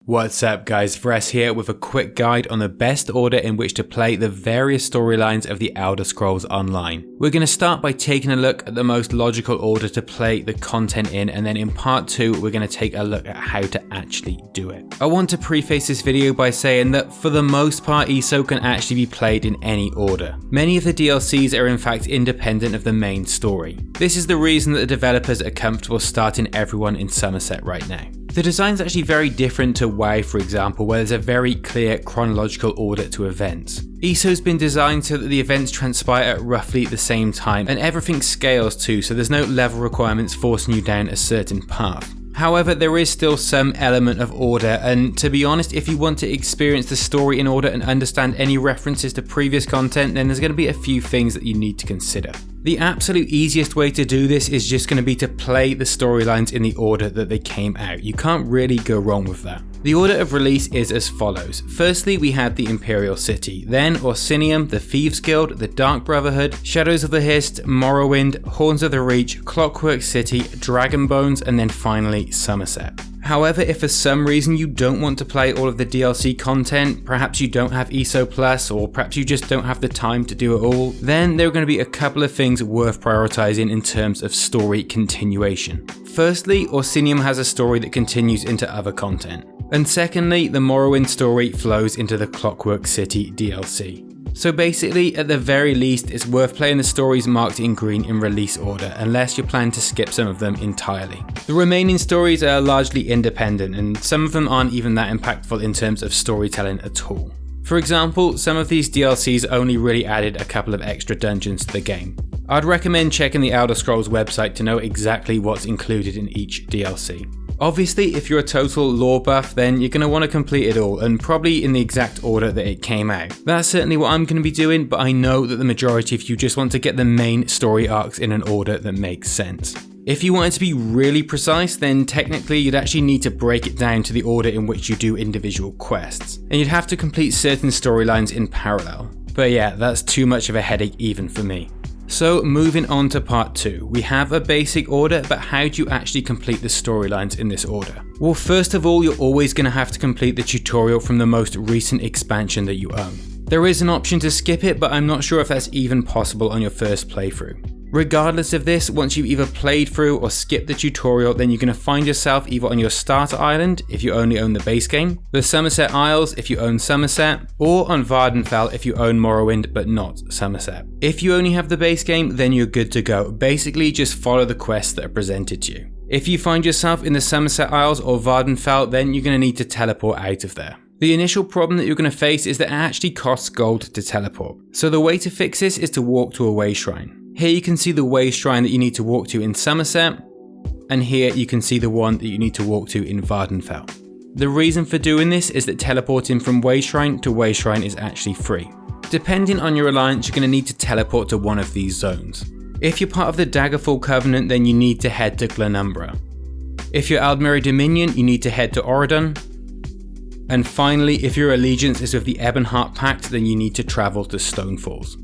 What's up guys, Vress here with a quick guide on the best order in which to play the various storylines of the Elder Scrolls Online. We're going to start by taking a look at the most logical order to play the content in, and then in part 2 we're going to take a look at how to actually do it. I want to preface this video by saying that for the most part ESO can actually be played in any order. Many of the DLCs are in fact independent of the main story. This is the reason that the developers are comfortable starting everyone in Somerset right now. The design's actually very different to WoW, for example, where there's a very clear chronological order to events. ESO's been designed so that the events transpire at roughly the same time, and everything scales too, so there's no level requirements forcing you down a certain path. However, there is still some element of order, and to be honest, if you want to experience the story in order and understand any references to previous content, then there's going to be a few things that you need to consider. The absolute easiest way to do this is just going to be to play the storylines in the order that they came out. You can't really go wrong with that. The order of release is as follows. Firstly, we had the Imperial City, then Orsinium, the Thieves Guild, the Dark Brotherhood, Shadows of the Hist, Morrowind, Horns of the Reach, Clockwork City, Dragonbones, and then finally Somerset. However, if for some reason you don't want to play all of the DLC content, perhaps you don't have ESO Plus, or perhaps you just don't have the time to do it all, then there are going to be a couple of things worth prioritizing in terms of story continuation. Firstly, Orsinium has a story that continues into other content. And secondly, the Morrowind story flows into the Clockwork City DLC. So basically, at the very least, it's worth playing the stories marked in green in release order, unless you plan to skip some of them entirely. The remaining stories are largely independent, and some of them aren't even that impactful in terms of storytelling at all. For example, some of these DLCs only really added a couple of extra dungeons to the game. I'd recommend checking the Elder Scrolls website to know exactly what's included in each DLC. Obviously, if you're a total lore buff, then you're going to want to complete it all, and probably in the exact order that it came out. That's certainly what I'm going to be doing, but I know that the majority of you just want to get the main story arcs in an order that makes sense. If you wanted to be really precise, then technically you'd actually need to break it down to the order in which you do individual quests, and you'd have to complete certain storylines in parallel. But yeah, that's too much of a headache even for me. So moving on to part 2, we have a basic order, but how do you actually complete the storylines in this order? Well, first of all, you're always going to have to complete the tutorial from the most recent expansion that you own. There is an option to skip it, but I'm not sure if that's even possible on your first playthrough. Regardless of this, once you've either played through or skipped the tutorial, then you're going to find yourself either on your starter island if you only own the base game, the Summerset Isles if you own Somerset, or on Vvardenfell if you own Morrowind but not Somerset. If you only have the base game, then you're good to go. Basically, just follow the quests that are presented to you. If you find yourself in the Summerset Isles or Vvardenfell, then you're going to need to teleport out of there. The initial problem that you're going to face is that it actually costs gold to teleport. So the way to fix this is to walk to a way shrine. Here you can see the way shrine that you need to walk to in Somerset, and here you can see the one that you need to walk to in Vvardenfell. The reason for doing this is that teleporting from way shrine to way shrine is actually free. Depending on your alliance, you're going to need to teleport to one of these zones. If you're part of the Daggerfall Covenant, then you need to head to Glenumbra. If you're Aldmeri Dominion, you need to head to Oradon. And finally, if your allegiance is with the Ebonheart Pact, then you need to travel to Stonefalls.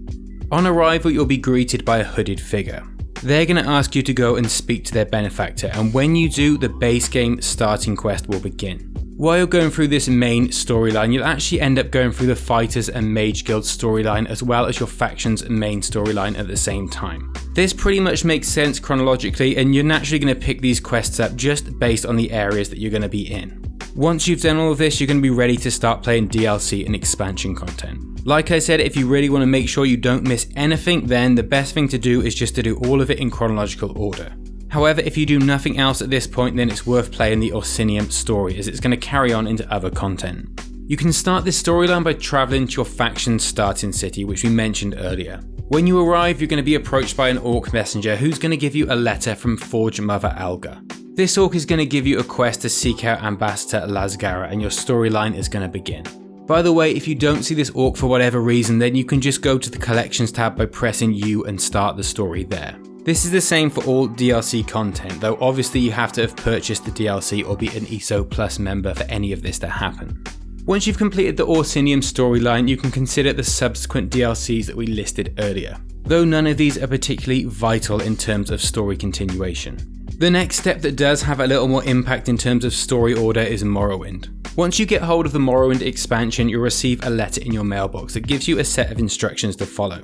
On arrival, you'll be greeted by a hooded figure. They're going to ask you to go and speak to their benefactor, and when you do, the base game starting quest will begin. While you're going through this main storyline, you'll actually end up going through the Fighters and Mage Guild storyline as well as your faction's main storyline at the same time. This pretty much makes sense chronologically, and you're naturally going to pick these quests up just based on the areas that you're going to be in. Once you've done all of this, you're going to be ready to start playing DLC and expansion content. Like I said, if you really want to make sure you don't miss anything, then the best thing to do is just to do all of it in chronological order. However, if you do nothing else at this point, then it's worth playing the Orsinium story, as it's going to carry on into other content. You can start this storyline by travelling to your faction's starting city, which we mentioned earlier. When you arrive, you're going to be approached by an orc messenger who's going to give you a letter from Forge Mother Alga. This orc is going to give you a quest to seek out Ambassador Lasgara, and your storyline is going to begin. By the way, if you don't see this orc for whatever reason, then you can just go to the collections tab by pressing U and start the story there. This is the same for all DLC content, though obviously you have to have purchased the DLC or be an ESO Plus member for any of this to happen. Once you've completed the Orsinium storyline, you can consider the subsequent DLCs that we listed earlier, though none of these are particularly vital in terms of story continuation. The next step that does have a little more impact in terms of story order is Morrowind. Once you get hold of the Morrowind expansion, you'll receive a letter in your mailbox that gives you a set of instructions to follow.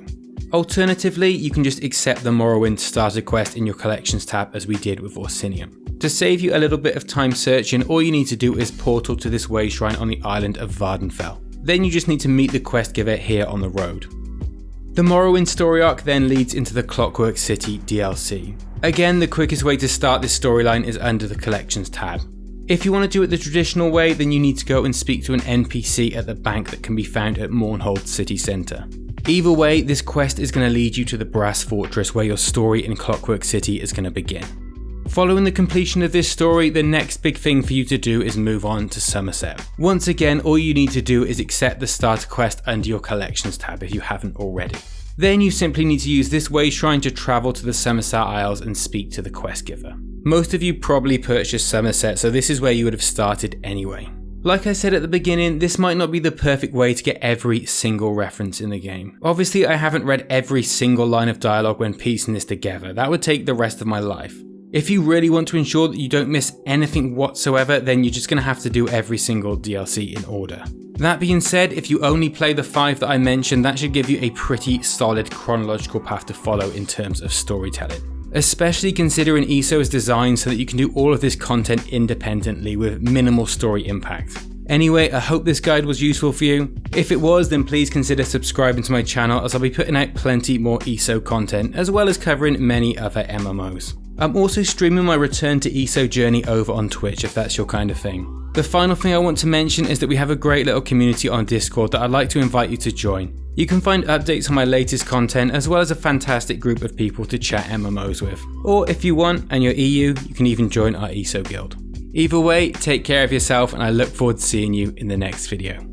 Alternatively, you can just accept the Morrowind starter quest in your collections tab as we did with Orsinium. To save you a little bit of time searching, all you need to do is portal to this way shrine on the island of Vardenfell. Then you just need to meet the quest giver here on the road. The Morrowind story arc then leads into the Clockwork City DLC. Again, the quickest way to start this storyline is under the collections tab. If you want to do it the traditional way, then you need to go and speak to an NPC at the bank that can be found at Mournhold City Centre. Either way, this quest is going to lead you to the Brass Fortress where your story in Clockwork City is going to begin. Following the completion of this story, the next big thing for you to do is move on to Somerset. Once again, all you need to do is accept the starter quest under your collections tab if you haven't already. Then you simply need to use this way shrine to travel to the Summerset Isles and speak to the quest giver. Most of you probably purchased Somerset, so this is where you would have started anyway. Like I said at the beginning, this might not be the perfect way to get every single reference in the game. Obviously, I haven't read every single line of dialogue when piecing this together. That would take the rest of my life. If you really want to ensure that you don't miss anything whatsoever, then you're just going to have to do every single DLC in order. That being said, if you only play the 5 that I mentioned, that should give you a pretty solid chronological path to follow in terms of storytelling. Especially considering ESO is designed so that you can do all of this content independently with minimal story impact. Anyway, I hope this guide was useful for you. If it was, then please consider subscribing to my channel as I'll be putting out plenty more ESO content as well as covering many other MMOs. I'm also streaming my return to ESO journey over on Twitch if that's your kind of thing. The final thing I want to mention is that we have a great little community on Discord that I'd like to invite you to join. You can find updates on my latest content as well as a fantastic group of people to chat MMOs with. Or if you want and you're EU, you can even join our ESO guild. Either way, take care of yourself and I look forward to seeing you in the next video.